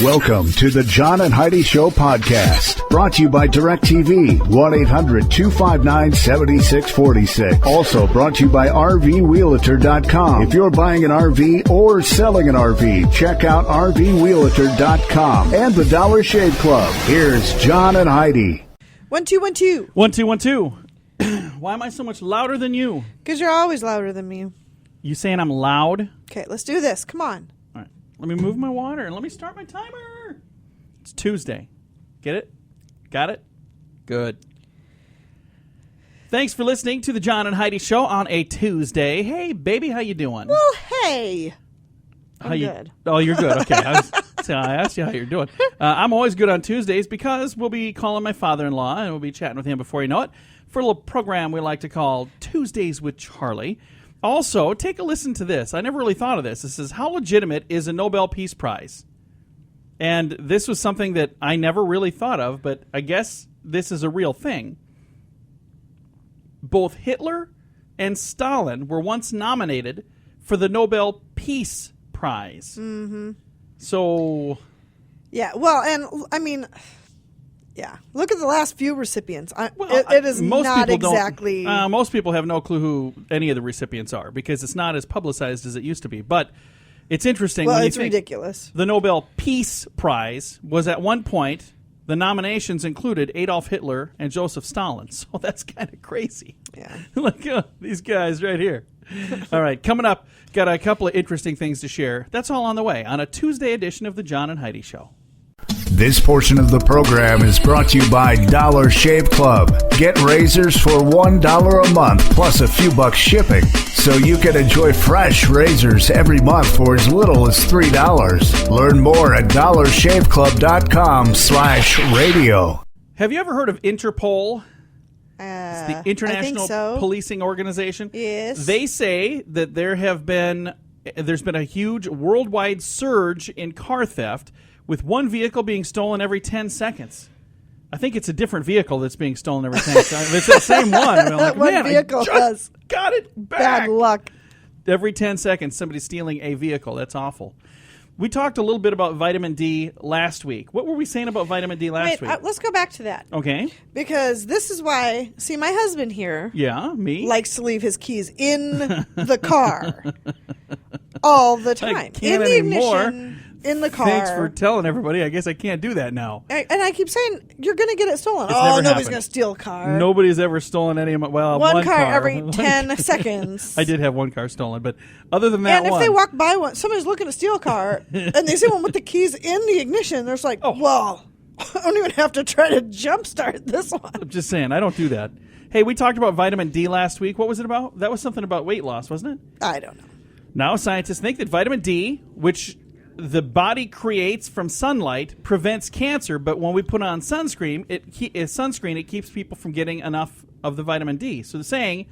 Welcome to the John and Heidi Show podcast, brought to you by DirecTV, 1-800-259-7646. Also brought to you by RVWheelator.com. If you're buying an RV or selling an RV, check out RVWheelator.com and the Dollar Shave Club. Here's John and Heidi. 1 2 1 2 1 2 1 2. Why am I so much louder than you? Because you're always louder than me. You saying I'm loud? Okay, let's do this. Come on. All right. Let me move my water and let me start my timer. It's Tuesday. Get it? Got it? Good. Thanks for listening to the John and Heidi Show on a Tuesday. Hey, baby, how you doing? Well, hey. I'm good. Oh, you're good. Okay. I asked you how you're doing. I'm always good on Tuesdays because we'll be calling my father-in-law and we'll be chatting with him before you know it for a little program we like to call Tuesdays with Charlie. Also, take a listen to this. I never really thought of this. This is how legitimate is a Nobel Peace Prize? And this was something that I never really thought of, but I guess this is a real thing. Both Hitler and Stalin were once nominated for the Nobel Peace Prize. Mm-hmm. So... Yeah, well, and I mean... Yeah, look at the last few recipients. It is not exactly... most people have no clue who any of the recipients are because it's not as publicized as it used to be. But it's interesting. Well, when it's ridiculous. The Nobel Peace Prize was at one point, the nominations included Adolf Hitler and Joseph Stalin. So that's kind of crazy. Yeah. Look, these guys right here. All right, coming up, got a couple of interesting things to share. That's all on the way on a Tuesday edition of the John and Heidi Show. This portion of the program is brought to you by Dollar Shave Club. Get razors for $1 a month plus a few bucks shipping, so you can enjoy fresh razors every month for as little as $3. Learn more at dollarshaveclub.com/radio. Have you ever heard of Interpol? It's the International Policing Organization. Yes. They say that there's been a huge worldwide surge in car theft, with one vehicle being stolen every 10 seconds. I think it's a different vehicle that's being stolen every 10 seconds. It's the same one. I'm like, one man, vehicle I just got it back. Bad luck. Every 10 seconds, somebody's stealing a vehicle. That's awful. We talked a little bit about vitamin D last week. What were we saying about vitamin D last week? Let's go back to that. Okay. Because this is why, see, my husband here me likes to leave his keys in the car all the time. I can't in the anymore. Ignition, in the car. Thanks for telling everybody. I guess I can't do that now. And I keep saying, you're going to get it stolen. It's never nobody's happened. going to steal a car. Nobody's ever stolen any of my... Well, one car every 10 seconds. I did have one car stolen, but other than that and if they walk by one, somebody's looking to steal a car, and they see one with the keys in the ignition, they're just like, well, I don't even have to try to jumpstart this one. I'm just saying, I don't do that. Hey, we talked about vitamin D last week. What was it about? That was something about weight loss, wasn't it? I don't know. Now scientists think that vitamin D, which the body creates from sunlight, prevents cancer, but when we put on sunscreen, it keeps people from getting enough of the vitamin D. So they're saying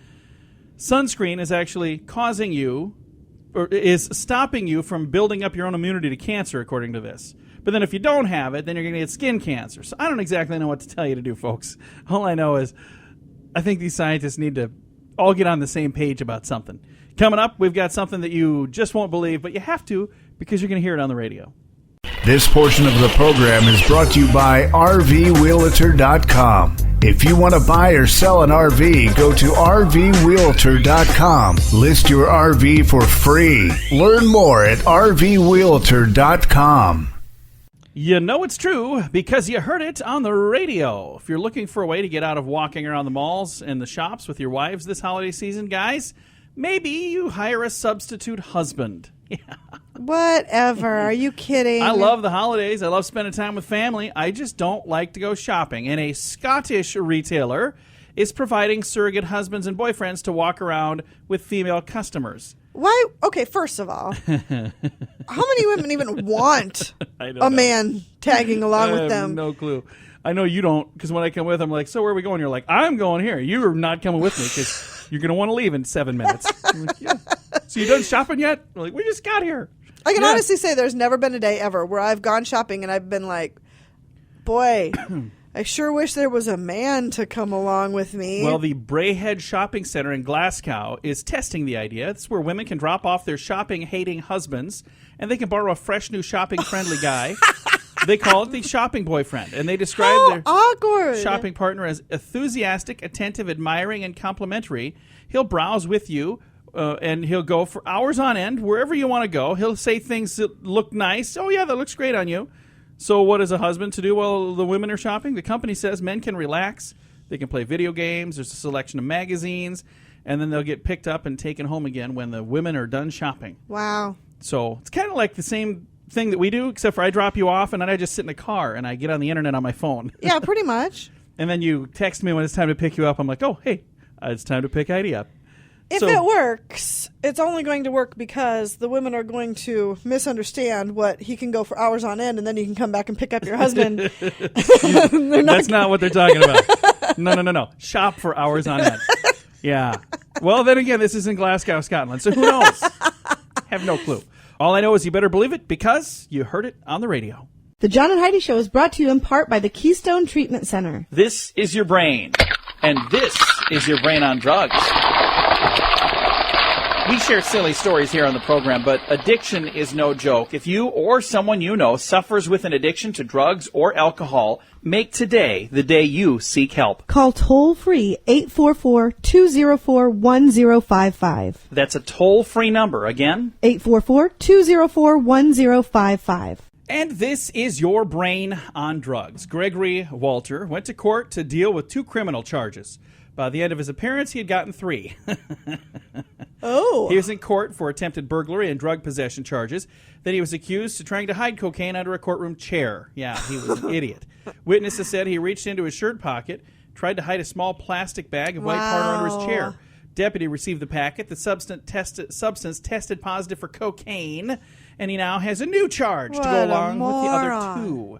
sunscreen is actually causing you, or is stopping you from building up your own immunity to cancer, according to this. But then if you don't have it, then you're going to get skin cancer. So I don't exactly know what to tell you to do, folks. All I know is I think these scientists need to all get on the same page about something. Coming up, we've got something that you just won't believe, but you have to because you're going to hear it on the radio. This portion of the program is brought to you by RVWheelator.com. If you want to buy or sell an RV, go to RVWheelator.com. List your RV for free. Learn more at RVWheelator.com. You know it's true because you heard it on the radio. If you're looking for a way to get out of walking around the malls and the shops with your wives this holiday season, guys, maybe you hire a substitute husband. Yeah. Whatever. Are you kidding? I love the holidays. I love spending time with family. I just don't like to go shopping. And a Scottish retailer is providing surrogate husbands and boyfriends to walk around with female customers. Why? Okay, first of all, how many women even want a man tagging along with them? I have no clue. I know you don't, because when I come with, I'm like, so where are we going? You're like, I'm going here. You're not coming with me because you're going to want to leave in 7 minutes. I'm like, yeah. So you done shopping yet? I'm like, we just got here. I can honestly say there's never been a day ever where I've gone shopping and I've been like, boy, I sure wish there was a man to come along with me. Well, the Brayhead Shopping Center in Glasgow is testing the idea. It's where women can drop off their shopping-hating husbands, and they can borrow a fresh new shopping-friendly guy They call it the shopping boyfriend, and they describe How their awkward. shopping partner as enthusiastic, attentive, admiring, and complimentary. He'll browse with you, and he'll go for hours on end wherever you want to go. He'll say things that look nice. Oh, yeah, that looks great on you. So what is a husband to do while the women are shopping? The company says men can relax. They can play video games. There's a selection of magazines, and then they'll get picked up and taken home again when the women are done shopping. Wow. So it's kind of like the same thing that we do, except for I drop you off, and then I just sit in the car, and I get on the internet on my phone. Yeah, pretty much. And then you text me when it's time to pick you up. I'm like, oh, hey, it's time to pick Heidi up. If it works, it's only going to work because the women are going to misunderstand what he can go for hours on end, and then you can come back and pick up your husband. That's not what they're talking about. No. Shop for hours on end. Yeah. Well, then again, this is in Glasgow, Scotland, so who knows? Have no clue. All I know is you better believe it because you heard it on the radio. The John and Heidi Show is brought to you in part by the Keystone Treatment Center. This is your brain, and this is your brain on drugs. We share silly stories here on the program, but addiction is no joke. If you or someone you know suffers with an addiction to drugs or alcohol, make today the day you seek help. Call toll-free 844-204-1055. That's a toll-free number. Again? 844-204-1055. And this is your brain on drugs. Gregory Walter went to court to deal with 2 criminal charges. By the end of his appearance, he had gotten 3. Oh. He was in court for attempted burglary and drug possession charges. Then he was accused of trying to hide cocaine under a courtroom chair. Yeah, he was an idiot. Witnesses said he reached into his shirt pocket, tried to hide a small plastic bag of white powder under his chair. Deputy received the packet. The substance tested positive for cocaine, and he now has a new charge to go along with the other 2.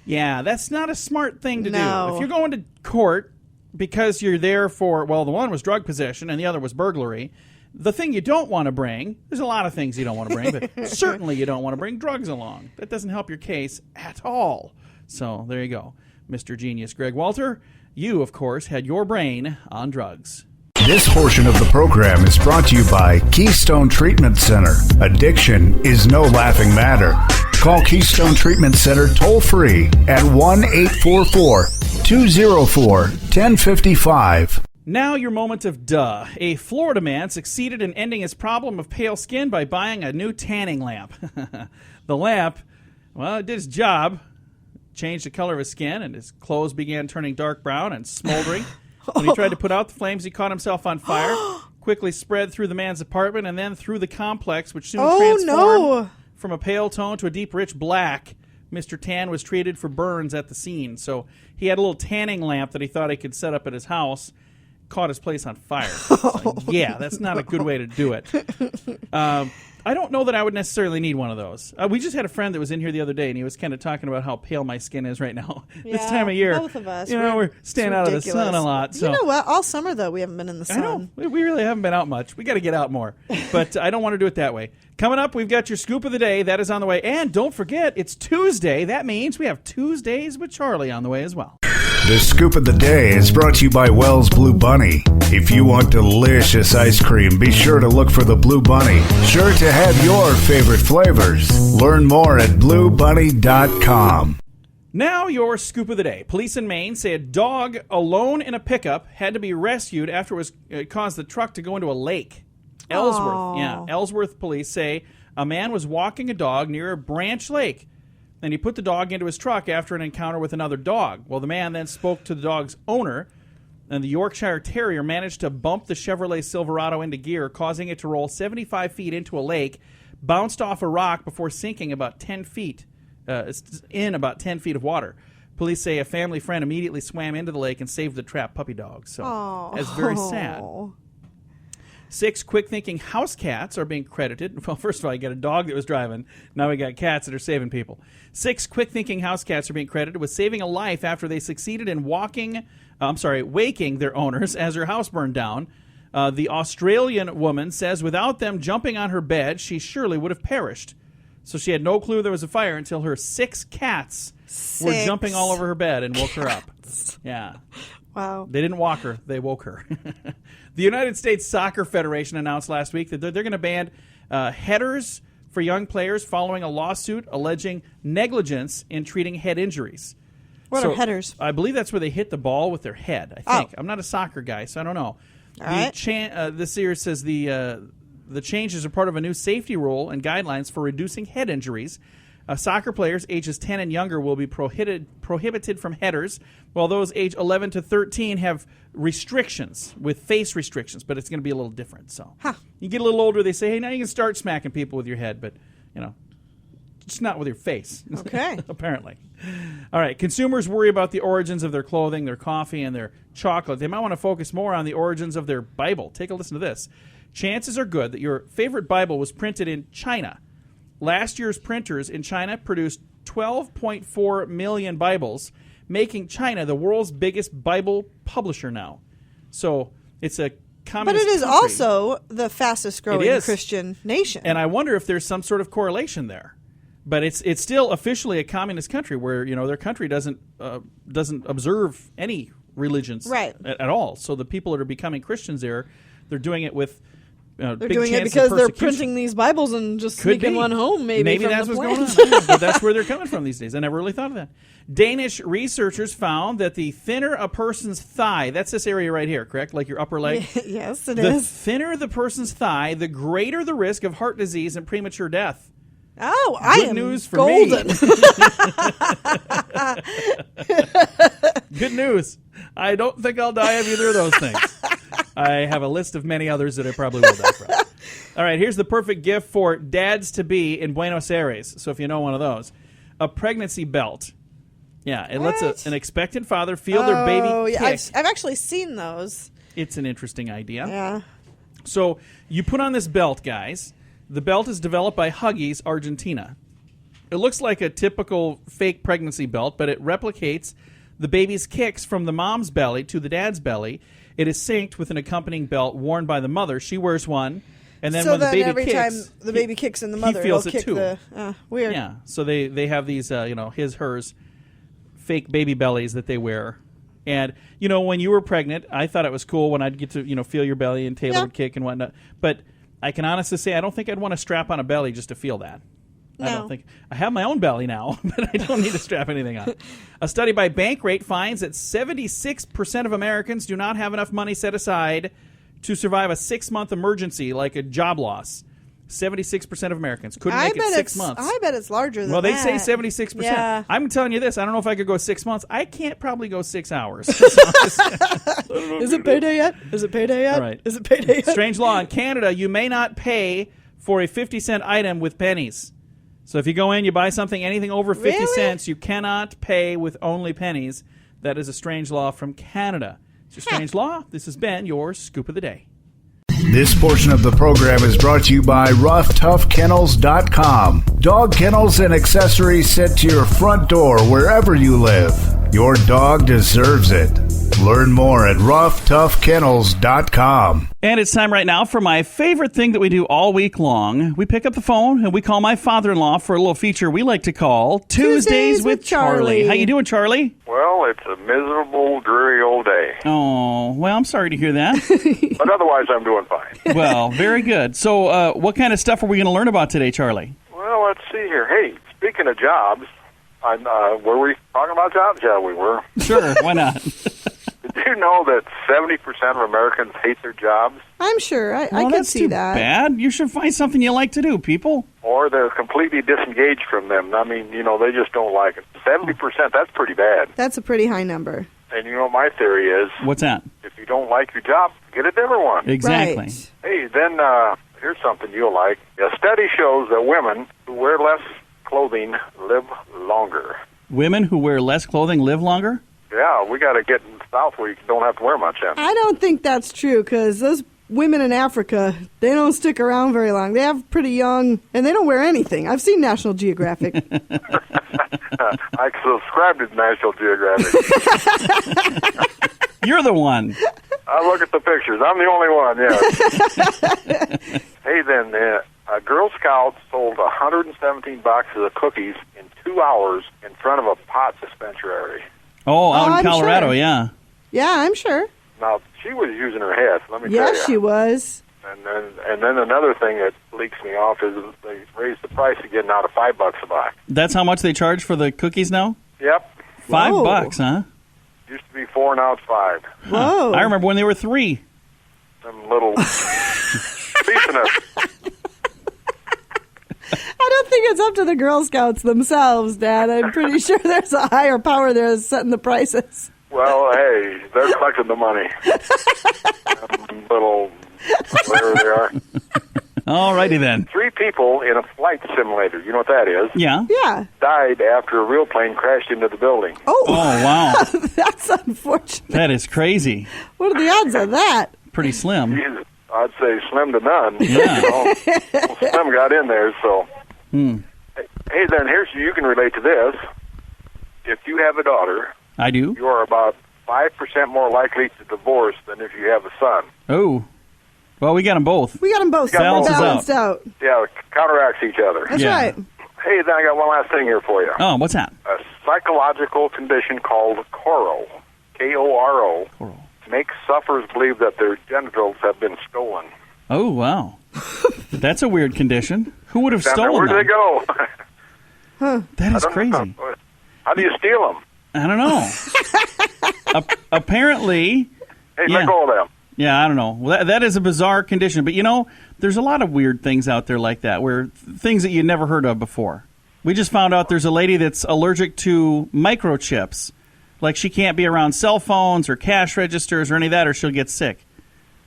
Yeah, that's not a smart thing to do. If you're going to court because you're there for, well, the one was drug possession and the other was burglary, the thing you don't want to bring, there's a lot of things you don't want to bring, but certainly you don't want to bring drugs along. That doesn't help your case at all. So there you go. Mr. Genius Greg Walter, you, of course, had your brain on drugs. This portion of the program is brought to you by Keystone Treatment Center. Addiction is no laughing matter. Call Keystone Treatment Center toll-free at 1-844-204-1055. Now your moment of duh. A Florida man succeeded in ending his problem of pale skin by buying a new tanning lamp. The lamp, well, it did its job. Changed the color of his skin, and his clothes began turning dark brown and smoldering. When he tried to put out the flames, he caught himself on fire, quickly spread through the man's apartment and then through the complex, which soon transformed from a pale tone to a deep, rich black. Mr. Tan was treated for burns at the scene. So he had a little tanning lamp that he thought he could set up at his house. Caught his place on fire. Yeah, that's not a good way to do it. I don't know that I would necessarily need one of those. We just had a friend that was in here the other day, and he was kind of talking about how pale my skin is right now. This time of year. Both of us. We're staying out of the sun a lot. So. You know what? All summer, though, we haven't been in the sun. I know. We really haven't been out much. We got to get out more. But I don't want to do it that way. Coming up, we've got your scoop of the day. That is on the way. And don't forget, it's Tuesday. That means we have Tuesdays with Charlie on the way as well. The Scoop of the Day is brought to you by Wells Blue Bunny. If you want delicious ice cream, be sure to look for the Blue Bunny. Sure to have your favorite flavors. Learn more at bluebunny.com. Now your scoop of the day. Police in Maine say a dog alone in a pickup had to be rescued after it caused the truck to go into a lake. Ellsworth police say a man was walking a dog near a branch lake, and he put the dog into his truck after an encounter with another dog. Well, the man then spoke to the dog's owner, and the Yorkshire Terrier managed to bump the Chevrolet Silverado into gear, causing it to roll 75 feet into a lake, bounced off a rock before sinking about 10 feet, in about 10 feet of water. Police say a family friend immediately swam into the lake and saved the trapped puppy dog. So that's very sad. 6 quick-thinking house cats are being credited. Well, first of all, you got a dog that was driving. Now we got cats that are saving people. 6 quick-thinking house cats are being credited with saving a life after they succeeded in waking their owners as her house burned down. The Australian woman says without them jumping on her bed, she surely would have perished. So she had no clue there was a fire until her 6 cats were jumping all over her bed and woke her up. Yeah. Wow. They didn't walk her. They woke her. The United States Soccer Federation announced last week that they're going to ban headers for young players following a lawsuit alleging negligence in treating head injuries. What are headers? I believe that's where they hit the ball with their head, I think. Oh. I'm not a soccer guy, so I don't know. All right. This here says the changes are part of a new safety rule and guidelines for reducing head injuries. Soccer players ages 10 and younger will be prohibited from headers, while those age 11 to 13 have restrictions, with face restrictions, but it's going to be a little different. So you get a little older, they say, hey, now you can start smacking people with your head, but, just not with your face. Okay. Apparently. All right. Consumers worry about the origins of their clothing, their coffee, and their chocolate. They might want to focus more on the origins of their Bible. Take a listen to this. Chances are good that your favorite Bible was printed in China. Last year's printers in China produced 12.4 million Bibles, making China the world's biggest Bible publisher now. So it's a communist But it is country. also the fastest growing Christian nation. And I wonder if there's some sort of correlation there. But it's still officially a communist country where their country doesn't observe any religions at all. So the people that are becoming Christians there, they're doing it with they're big doing it chance because of they're persecution. printing these Bibles and just Could sneaking be. one home. Maybe from that's the what's plant. going on. Yeah, but that's where they're coming from these days. I never really thought of that. Danish researchers found that the thinner a person's thigh, that's this area right here, correct? Like your upper leg? Yes, it the is. thinner the person's thigh, the greater the risk of heart disease and premature death. Oh, I Good am news for golden. me. Good news. I don't think I'll die of either of those things. I have a list of many others that I probably will die from. All right, here's the perfect gift for dads-to-be in Buenos Aires. So if you know one of those. A pregnancy belt. Yeah, it lets an expectant father feel their baby kick. I've actually seen those. It's an interesting idea. Yeah. So you put on this belt, guys. The belt is developed by Huggies Argentina. It looks like a typical fake pregnancy belt, but it replicates the baby's kicks from the mom's belly to the dad's belly. It is synced with an accompanying belt worn by the mother. She wears one, and then when the baby every kicks, time the baby kicks in the mother, he feels it'll it kick too. Weird. Yeah, so they have these, his, hers, fake baby bellies that they wear. And, when you were pregnant, I thought it was cool when I'd get to, feel your belly and Taylor would kick and whatnot. But I can honestly say I don't think I'd want to strap on a belly just to feel that. No. I don't think. I have my own belly now, but I don't need to strap anything on. A study by Bankrate finds that 76% of Americans do not have enough money set aside to survive a 6-month emergency, like a job loss. 76% of Americans couldn't make it 6 months. I bet it's larger than that. Well, they say 76%. Yeah. I'm telling you this. I don't know if I could go 6 months. I can't probably go 6 hours. Is it payday yet? Is it payday yet? Right. Is it payday yet? Strange law. In Canada, you may not pay for a 50-cent item with pennies. So if you go in, you buy something, anything over 50 cents, you cannot pay with only pennies. That is a strange law from Canada. It's a strange law. This has been your Scoop of the Day. This portion of the program is brought to you by RoughToughKennels.com. Dog kennels and accessories sent to your front door wherever you live. Your dog deserves it. Learn more at RoughToughKennels.com. And it's time right now for my favorite thing that we do all week long. We pick up the phone and we call my father-in-law for a little feature we like to call Tuesdays with Charlie. How you doing, Charlie? Well, it's a miserable, dreary old day. Oh, well, I'm sorry to hear that. But otherwise, I'm doing fine. Well, very good. So what kind of stuff are we going to learn about today, Charlie? Well, let's see here. Hey, speaking of jobs, were we talking about jobs? Yeah, we were. Sure, why not? Did you know that 70% of Americans hate their jobs? I'm sure. I can that's see too that. bad. You should find something you like to do, people. Or they're completely disengaged from them. I mean, they just don't like it. 70%, that's pretty bad. That's a pretty high number. And my theory is, What's that? if you don't like your job, get a different one. Exactly. Right. Hey, then here's something you'll like. A study shows that women who wear less clothing live longer. Women who wear less clothing live longer? Yeah, we got to get in the South where you don't have to wear much then. I don't think that's true because those women in Africa, they don't stick around very long. They have pretty young, and they don't wear anything. I've seen National Geographic. I subscribe to National Geographic. You're the one. I look at the pictures. I'm the only one, yeah. Hey, then, a Girl Scout sold 117 boxes of cookies in 2 hours in front of a pot dispensary. Oh, out in I'm Colorado, sure. yeah. Yeah, I'm sure. Now, she was using her head, let me tell you. Yes, she was. And then another thing that leaks me off is they raised the price again now to $5 a box. That's how much they charge for the cookies now? Yep. $5, huh? Used to be 4, now it's 5. Whoa. I remember when they were 3. Some little beefing. I don't think it's up to the Girl Scouts themselves, Dad. I'm pretty sure there's a higher power there that's setting the prices. Well, hey, they're collecting the money. Little, whatever they are. All righty then. 3 people in a flight simulator, you know what that is, Yeah. Yeah. died after a real plane crashed into the building. Oh, Oh, wow. that's unfortunate. That is crazy. What are the odds of that? Pretty slim. Jesus, I'd say slim to none. Yeah. You know, Slim got in there, so. Hey, then, you can relate to this. If you have a daughter, I do. you are about 5% more likely to divorce than if you have a son. Oh. Well, we got them both. We got them both Balances balanced out. Yeah, it counteracts each other. That's Yeah. right. Hey, then I got one last thing here for you. Oh, what's that? A psychological condition called Koro, K-O-R-O, Coral. makes sufferers believe that their genitals have been stolen. Oh, wow. That's a weird condition. Who would have Down there, stolen where do they them? go? That is I don't crazy. know. How do you steal them? I don't know. Apparently, Hey, Yeah. let go of them. yeah, I don't know. Well, that is a bizarre condition. But, there's a lot of weird things out there like that, where things that you never heard of before. We just found out there's a lady that's allergic to microchips. Like, she can't be around cell phones or cash registers or any of that, or she'll get sick.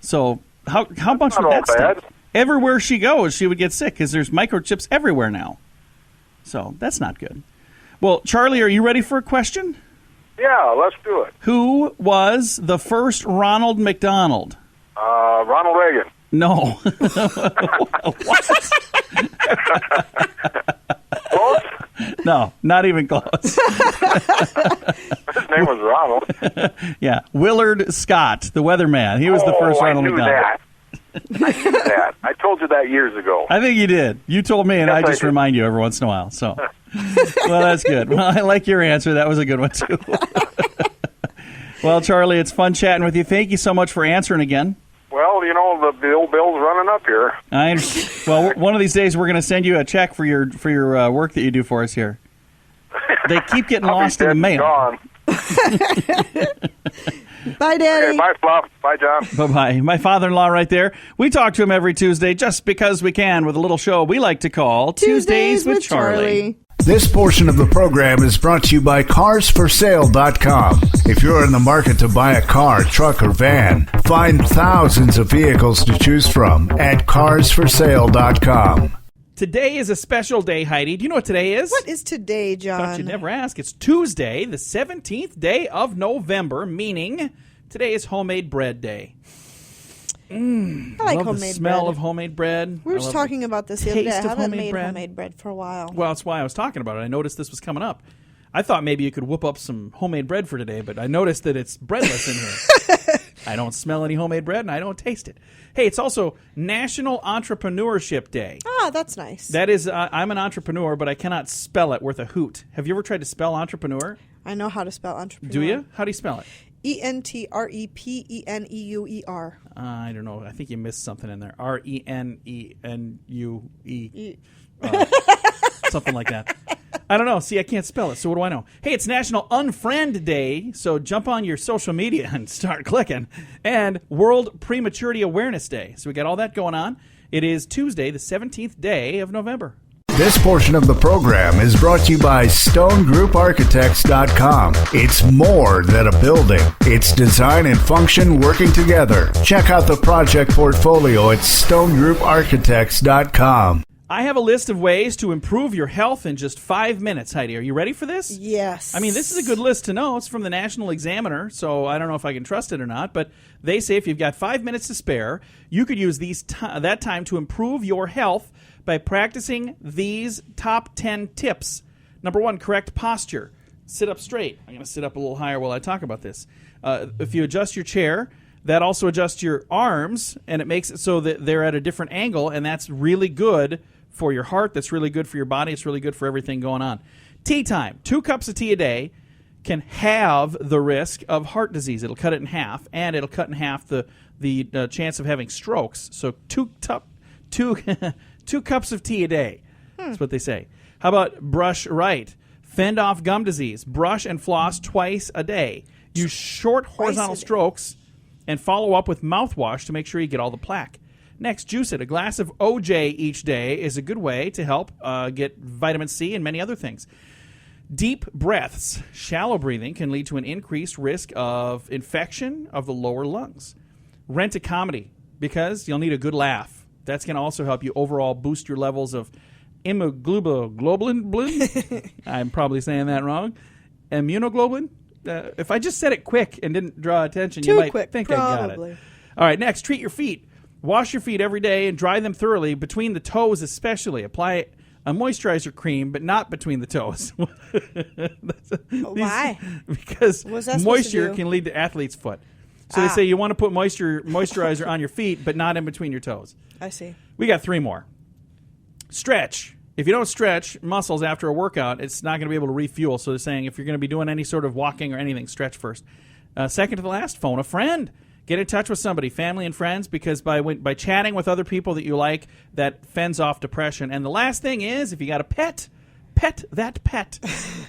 So how much Not would all that stop? bad. Everywhere she goes, she would get sick because there's microchips everywhere now. So that's not good. Well, Charlie, are you ready for a question? Yeah, let's do it. Who was the first Ronald McDonald? Ronald Reagan. No. What? Close? No, not even close. His name was Ronald. Yeah, Willard Scott, the weatherman. He was the first Ronald I knew McDonald. that. I knew that. I told you that years ago. I think you did. You told me, and Yes, I I just did. remind you every once in a while. So, well, that's good. Well, I like your answer. That was a good one, too. Well, Charlie, it's fun chatting with you. Thank you so much for answering again. Well, the old bill's running up here. I understand. Well, one of these days we're going to send you a check for your work that you do for us here. They keep getting I'll be lost in dead the and mail. gone. Bye, Daddy. Okay, bye, Fluff. Bye, John. Bye-bye. My father-in-law right there. We talk to him every Tuesday just because we can with a little show we like to call Tuesdays with Charlie. This portion of the program is brought to you by CarsForSale.com. If you're in the market to buy a car, truck, or van, find thousands of vehicles to choose from at CarsForSale.com. Today is a special day, Heidi. Do you know what today is? What is today, John? Thought you'd never ask. It's Tuesday, the 17th day of November, meaning today is Homemade Bread Day. I like Love the homemade smell bread. of homemade bread. We were I just love talking about this the other day. I taste of haven't homemade made bread. homemade bread for a while. Well, that's why I was talking about it. I noticed this was coming up. I thought maybe you could whip up some homemade bread for today, but I noticed that it's breadless in here. I don't smell any homemade bread, and I don't taste it. Hey, it's also National Entrepreneurship Day. Ah, that's nice. That is, I'm an entrepreneur, but I cannot spell it worth a hoot. Have you ever tried to spell entrepreneur? I know how to spell entrepreneur. Do you? How do you spell it? ENTREPENEUER. I don't know. I think you missed something in there. RENENUE. Something like that. I don't know. See, I can't spell it, so what do I know? Hey, it's National Unfriend Day, so jump on your social media and start clicking. And World Prematurity Awareness Day. So we got all that going on. It is Tuesday, the 17th day of November. This portion of the program is brought to you by StoneGroupArchitects.com. It's more than a building. It's design and function working together. Check out the project portfolio at StoneGroupArchitects.com. I have a list of ways to improve your health in just 5 minutes, Heidi. Are you ready for this? Yes. I mean, this is a good list to know. It's from the National Examiner, so I don't know if I can trust it or not, but they say if you've got 5 minutes to spare, you could use that time to improve your health by practicing these top 10 tips. Number 1, correct posture. Sit up straight. I'm going to sit up a little higher while I talk about this. If you adjust your chair, that also adjusts your arms, and it makes it so that they're at a different angle, and that's really good for your heart. That's really good for your body. It's really good for everything going on. Tea time. 2 cups of tea a day can halve the risk of heart disease. It'll cut it in half, and it'll cut in half the chance of having strokes. So two cups of tea a day. That's what they say. How about brush right? Fend off gum disease. Brush and floss twice a day. Use short horizontal strokes and follow up with mouthwash to make sure you get all the plaque. Next, juice it. A glass of OJ each day is a good way to help get vitamin C and many other things. Deep breaths, shallow breathing, can lead to an increased risk of infection of the lower lungs. Rent a comedy because you'll need a good laugh. That's going to also help you overall boost your levels of immunoglobulin. I'm probably saying that wrong. Immunoglobulin. If I just said it quick and didn't draw attention, you might think I got it. All right, next, treat your feet. Wash your feet every day and dry them thoroughly, between the toes especially. Apply a moisturizer cream, but not between the toes. Why? Because moisture can lead to athlete's foot. So they say you want to put moisturizer on your feet, but not in between your toes. I see. We got 3 more. Stretch. If you don't stretch muscles after a workout, it's not going to be able to refuel. So they're saying if you're going to be doing any sort of walking or anything, stretch first. Second to the last, phone a friend. Get in touch with somebody, family and friends, because by chatting with other people that you like, that fends off depression. And the last thing is, if you got a pet that pet.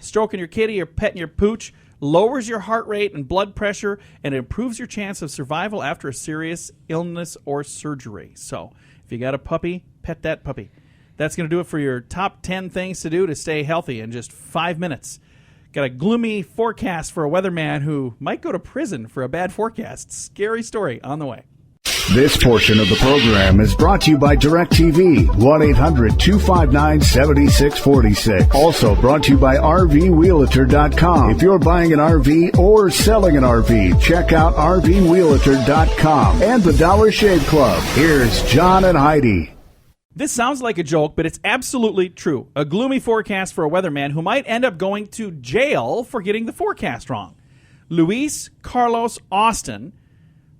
Stroking your kitty or petting your pooch lowers your heart rate and blood pressure, and it improves your chance of survival after a serious illness or surgery. So if you got a puppy, pet that puppy. That's going to do it for your top 10 things to do to stay healthy in just 5 minutes. Got a gloomy forecast for a weatherman who might go to prison for a bad forecast. Scary story on the way. This portion of the program is brought to you by DirecTV, 1-800-259-7646. Also brought to you by RVWheelator.com. If you're buying an RV or selling an RV, check out RVWheelator.com and the Dollar Shave Club. Here's John and Heidi. This sounds like a joke, but it's absolutely true. A gloomy forecast for a weatherman who might end up going to jail for getting the forecast wrong. Luis Carlos Austin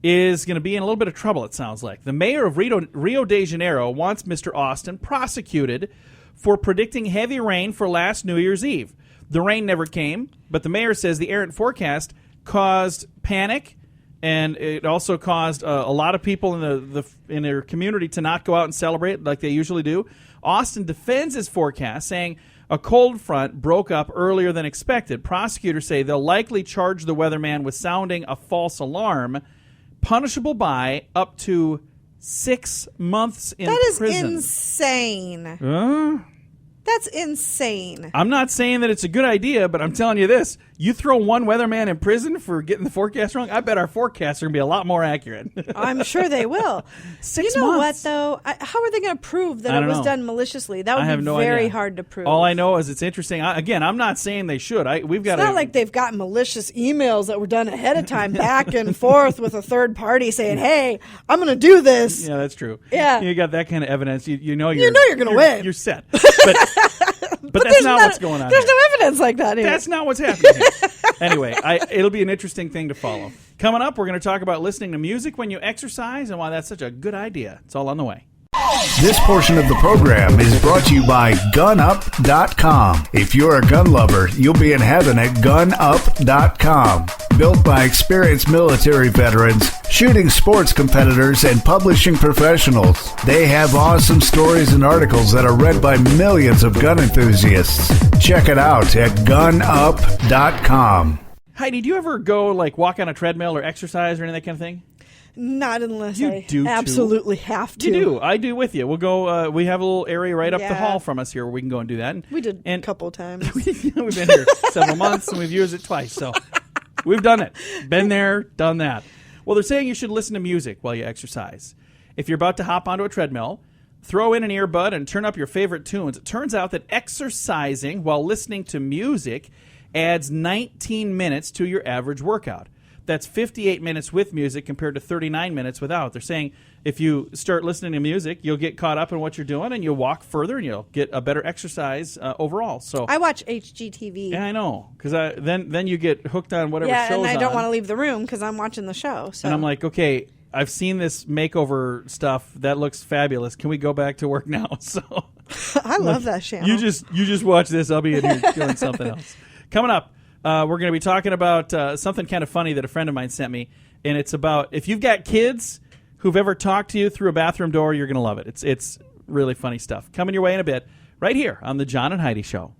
is going to be in a little bit of trouble, it sounds like. The mayor of Rio de Janeiro wants Mr. Austin prosecuted for predicting heavy rain for last New Year's Eve. The rain never came, but the mayor says the errant forecast caused panic, and it also caused a lot of people in their community to not go out and celebrate like they usually do. Austin defends his forecast, saying a cold front broke up earlier than expected. Prosecutors say they'll likely charge the weatherman with sounding a false alarm, punishable by up to 6 months in prison. That is insane. That's insane. I'm not saying that it's a good idea, but I'm telling you this. You throw one weatherman in prison for getting the forecast wrong, I bet our forecasts are going to be a lot more accurate. I'm sure they will. 6 months. You know what, though? How are they going to prove that it was done maliciously? That would be very hard to prove. All I know is it's interesting. Again, I'm not saying they should. It's not like they've got malicious emails that were done ahead of time back and forth with a third party saying, hey, I'm going to do this. Yeah, that's true. Yeah. You got that kind of evidence. You know you're going to win. You're set. But that's not what's going on. There's no evidence like that here. That's not what's happening here. Anyway, it'll be an interesting thing to follow. Coming up, we're going to talk about listening to music when you exercise and why that's such a good idea. It's all on the way. This portion of the program is brought to you by GunUp.com. If you're a gun lover, you'll be in heaven at GunUp.com. Built by experienced military veterans, shooting sports competitors, and publishing professionals. They have awesome stories and articles that are read by millions of gun enthusiasts. Check it out at GunUp.com. Heidi, do you ever go walk on a treadmill or exercise or any of that kind of thing? Not unless I absolutely have to. You do. I do with you. We'll go. We have a little area right up the hall from us here where we can go and do that. We did a couple of times. We've been here several months and we've used it twice. So we've done it. Been there, done that. Well, they're saying you should listen to music while you exercise. If you're about to hop onto a treadmill, throw in an earbud and turn up your favorite tunes. It turns out that exercising while listening to music adds 19 minutes to your average workout. That's 58 minutes with music compared to 39 minutes without. They're saying if you start listening to music, you'll get caught up in what you're doing and you'll walk further and you'll get a better exercise overall. So I watch HGTV. Yeah, I know. Because then you get hooked on whatever show's on. Yeah, and I don't want to leave the room because I'm watching the show. So. And I'm like, okay, I've seen this makeover stuff. That looks fabulous. Can we go back to work now? So I love that channel. You just watch this. I'll be in here doing something else. Coming up, We're going to be talking about something kind of funny that a friend of mine sent me, and it's about if you've got kids who've ever talked to you through a bathroom door, you're going to love it. It's really funny stuff. Coming your way in a bit, right here on the John and Heidi Show.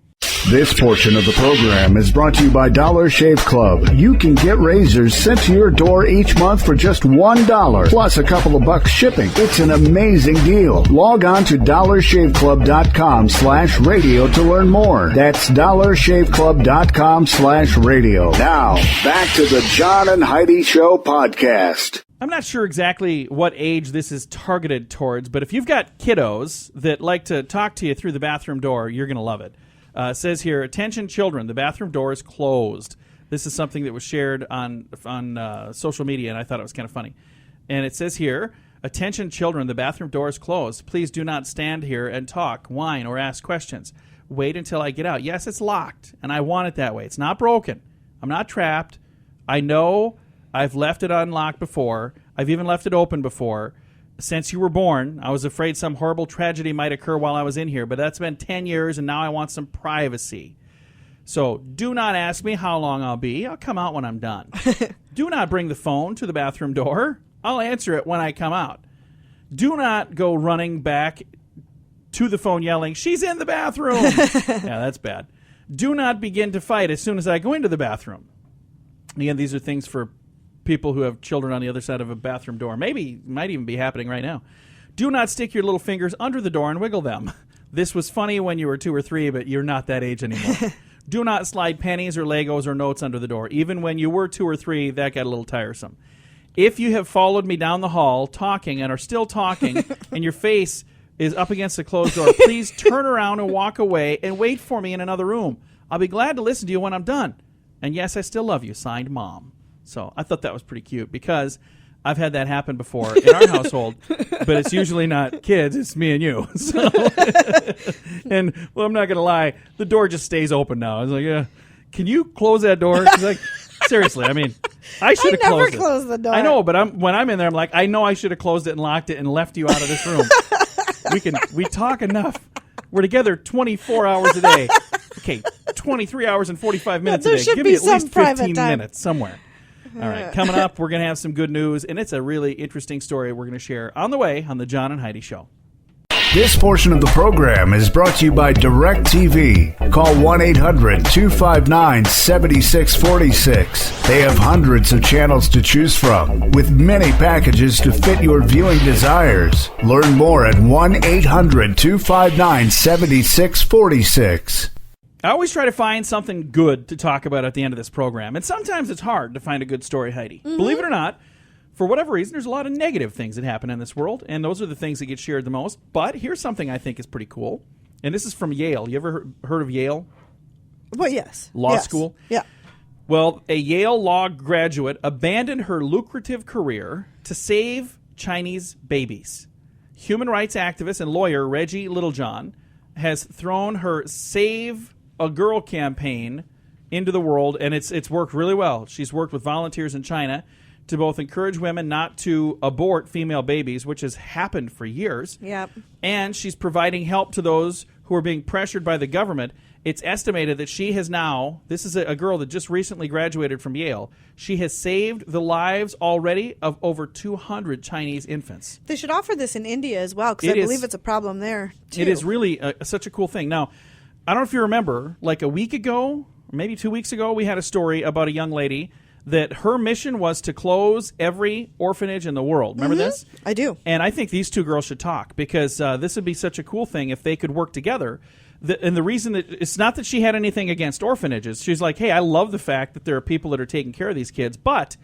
This portion of the program is brought to you by Dollar Shave Club. You can get razors sent to your door each month for just $1, plus a couple of bucks shipping. It's an amazing deal. Log on to dollarshaveclub.com/radio to learn more. That's dollarshaveclub.com/radio. Now, back to the John and Heidi Show podcast. I'm not sure exactly what age this is targeted towards, but if you've got kiddos that like to talk to you through the bathroom door, you're going to love it. It says here, attention children, the bathroom door is closed. This is something that was shared on social media, and I thought it was kind of funny. And it says here, attention children, the bathroom door is closed. Please do not stand here and talk, whine, or ask questions. Wait until I get out. Yes, it's locked, and I want it that way. It's not broken. I'm not trapped. I know I've left it unlocked before. I've even left it open before. Since you were born, I was afraid some horrible tragedy might occur while I was in here, but that's been 10 years, and now I want some privacy. So do not ask me how long I'll be. I'll come out when I'm done. Do not bring the phone to the bathroom door. I'll answer it when I come out. Do not go running back to the phone yelling, she's in the bathroom. Yeah, that's bad. Do not begin to fight as soon as I go into the bathroom. Again, these are things for people who have children on the other side of a bathroom door. Maybe might even be happening right now. Do not stick your little fingers under the door and wiggle them. This was funny when you were 2 or 3, but you're not that age anymore. Do not slide pennies or Legos or notes under the door. Even when you were 2 or 3, that got a little tiresome. If you have followed me down the hall talking and are still talking and your face is up against the closed door, please turn around and walk away and wait for me in another room. I'll be glad to listen to you when I'm done. And yes, I still love you. Signed, Mom. So I thought that was pretty cute because I've had that happen before in our household, but it's usually not kids, it's me and you. So, and, well, I'm not going to lie, the door just stays open now. I was like, yeah, can you close that door? She's like, seriously, I mean, I should have closed it. I never close the door. I know, but when I'm in there, I'm like, I know I should have closed it and locked it and left you out of this room. We talk enough. We're together 24 hours a day. Okay, 23 hours and 45 minutes a day. Give me at least 15 minutes somewhere. All right, coming up, we're going to have some good news, and it's a really interesting story we're going to share on the way on the John and Heidi Show. This portion of the program is brought to you by DirecTV. Call 1-800-259-7646. They have hundreds of channels to choose from, with many packages to fit your viewing desires. Learn more at 1-800-259-7646. I always try to find something good to talk about at the end of this program, and sometimes it's hard to find a good story, Heidi. Mm-hmm. Believe it or not, for whatever reason, there's a lot of negative things that happen in this world, and those are the things that get shared the most. But here's something I think is pretty cool, and this is from Yale. You ever heard of Yale? Well, yes. Law school? Yeah. Well, a Yale law graduate abandoned her lucrative career to save Chinese babies. Human rights activist and lawyer Reggie Littlejohn has thrown her Save a Girl campaign into the world, and it's worked really well. She's worked with volunteers in China to both encourage women not to abort female babies, which has happened for years. Yep. And she's providing help to those who are being pressured by the government. It's estimated that she has now, this is a girl that just recently graduated from Yale, she has saved the lives already of over 200 Chinese infants. They should offer this in India as well, because I believe it's a problem there, too. It is really such a cool thing. Now, I don't know if you remember, like a week ago, or maybe 2 weeks ago, we had a story about a young lady that her mission was to close every orphanage in the world. Remember this? I do. And I think these two girls should talk, because this would be such a cool thing if they could work together. And the reason that it's not that she had anything against orphanages. She's like, hey, I love the fact that there are people that are taking care of these kids, but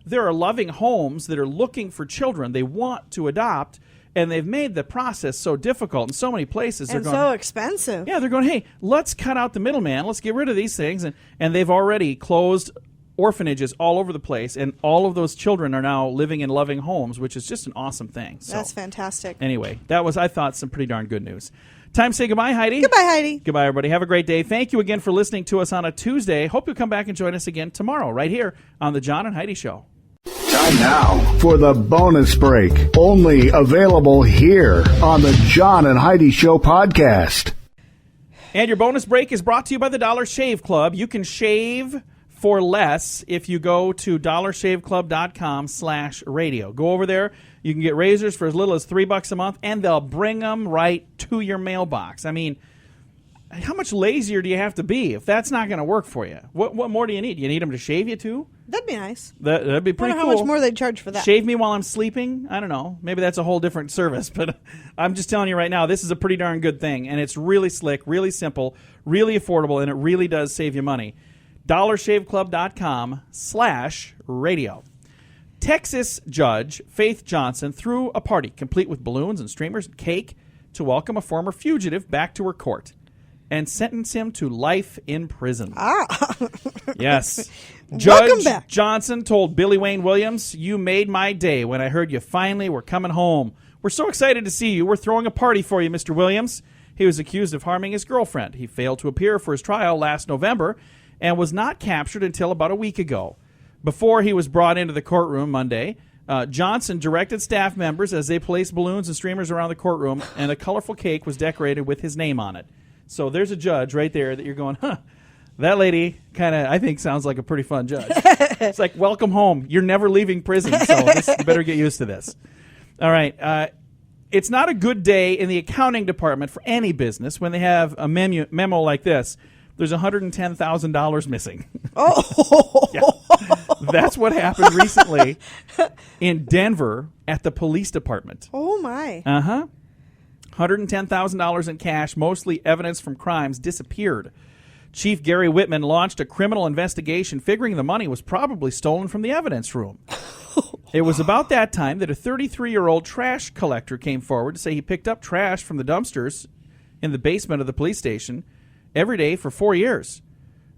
there are loving homes that are looking for children they want to adopt, and they've made the process so difficult in so many places. And so expensive. Yeah, they're going, hey, let's cut out the middleman. Let's get rid of these things. And they've already closed orphanages all over the place, and all of those children are now living in loving homes, which is just an awesome thing. So, that's fantastic. Anyway, that was, I thought, some pretty darn good news. Time to say goodbye, Heidi. Goodbye, Heidi. Goodbye, everybody. Have a great day. Thank you again for listening to us on a Tuesday. Hope you'll come back and join us again tomorrow, right here on the John and Heidi Show. Time now for the bonus break. Only available here on the John and Heidi Show podcast. And your bonus break is brought to you by the Dollar Shave Club. You can shave for less if you go to dollarshaveclub.com/radio. Go over there. You can get razors for as little as $3 a month, and they'll bring them right to your mailbox. I mean, how much lazier do you have to be if that's not going to work for you? What more do you need? Do you need them to shave you too? That'd be nice. That'd be pretty I wonder cool. how much more they'd charge for that. Shave me while I'm sleeping? I don't know. Maybe that's a whole different service. But I'm just telling you right now, this is a pretty darn good thing. And it's really slick, really simple, really affordable, and it really does save you money. dollarshaveclub.com/radio. Texas judge Faith Johnson threw a party complete with balloons and streamers and cake to welcome a former fugitive back to her court and sentence him to life in prison. Yes. Welcome Judge back. Johnson told Billy Wayne Williams, "You made my day when I heard you finally were coming home. We're so excited to see you. We're throwing a party for you, Mr. Williams." He was accused of harming his girlfriend. He failed to appear for his trial last November and was not captured until about a week ago. Before he was brought into the courtroom Monday, Johnson directed staff members as they placed balloons and streamers around the courtroom, and a colorful cake was decorated with his name on it. So there's a judge right there that you're going, that lady kind of, I think, sounds like a pretty fun judge. It's like, welcome home. You're never leaving prison, so you better get used to this. All right. It's not a good day in the accounting department for any business when they have a memo like this. There's $110,000 missing. Oh. Yeah. That's what happened recently in Denver at the police department. Oh, my. Uh-huh. $110,000 in cash, mostly evidence from crimes, disappeared. Chief Gary Whitman launched a criminal investigation, figuring the money was probably stolen from the evidence room. It was about that time that a 33-year-old trash collector came forward to say he picked up trash from the dumpsters in the basement of the police station every day for 4 years.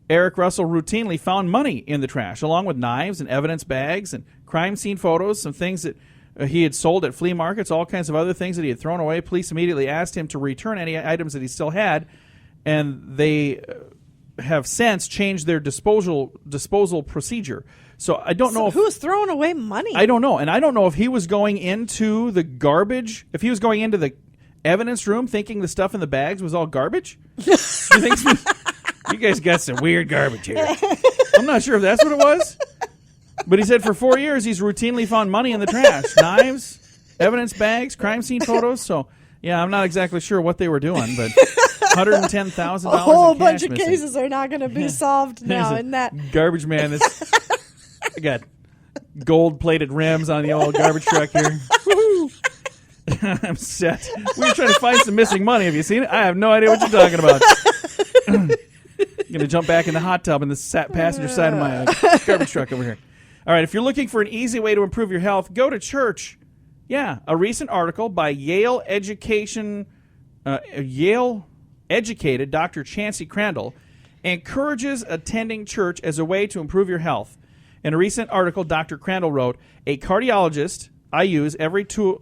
Eric Russell routinely found money in the trash, along with knives and evidence bags and crime scene photos, some things that he had sold at flea markets, all kinds of other things that he had thrown away. Police immediately asked him to return any items that he still had, and they have since changed their disposal procedure. So I don't know if who's throwing away money. I don't know, and I don't know if he was going into the garbage, if he was going into the evidence room thinking the stuff in the bags was all garbage. You think you guys got some weird garbage here? I'm not sure if that's what it was. But he said for 4 years he's routinely found money in the trash. Knives, evidence bags, crime scene photos. So, yeah, I'm not exactly sure what they were doing, but $110,000 A whole in cash bunch of missing. cases are not going to be solved now. There's a In that garbage man that's I got gold-plated rims on the old garbage truck here. Woo-hoo. I'm set. We were trying to find some missing money. Have you seen it? I have no idea what you're talking about. I'm going to jump back in the hot tub in the passenger side of my garbage truck over here. All right, if you're looking for an easy way to improve your health, go to church. Yeah, a recent article by Yale educated Dr. Chancey Crandall encourages attending church as a way to improve your health. In a recent article, Dr. Crandall wrote, as a cardiologist, I use every tool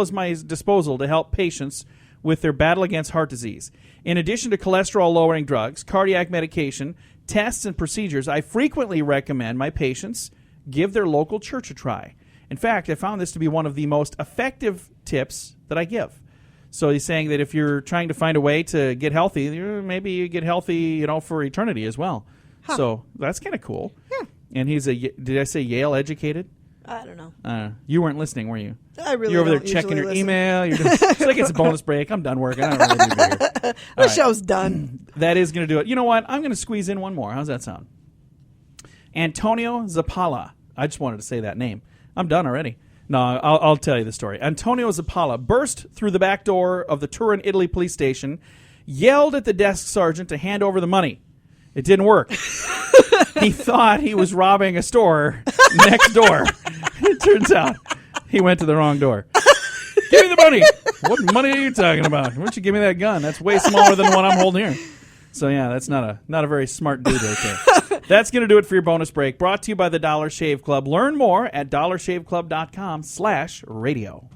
at my disposal to help patients with their battle against heart disease. In addition to cholesterol-lowering drugs, cardiac medication, tests, and procedures, I frequently recommend my patients give their local church a try. In fact, I found this to be one of the most effective tips that I give. So he's saying that if you're trying to find a way to get healthy, maybe you get healthy, for eternity as well. Huh. So that's kind of cool. Yeah. And he's did I say Yale educated? I don't know. You weren't listening, were you? I really You're over there don't checking your usually email. It's like it's a bonus break. I'm done working. I don't really need to be here. The show's done. That is going to do it. You know what? I'm going to squeeze in one more. How's that sound? Antonio Zappala. I just wanted to say that name. I'm done already. No, I'll tell you the story. Antonio Zappala burst through the back door of the Turin, Italy police station, yelled at the desk sergeant to hand over the money. It didn't work. He thought he was robbing a store next door. It turns out he went to the wrong door. Give me the money. What money are you talking about? Why don't you give me that gun? That's way smaller than the one I'm holding here. So, yeah, that's not a very smart dude right there. That's going to do it for your bonus break. Brought to you by the Dollar Shave Club. Learn more at dollarshaveclub.com/radio.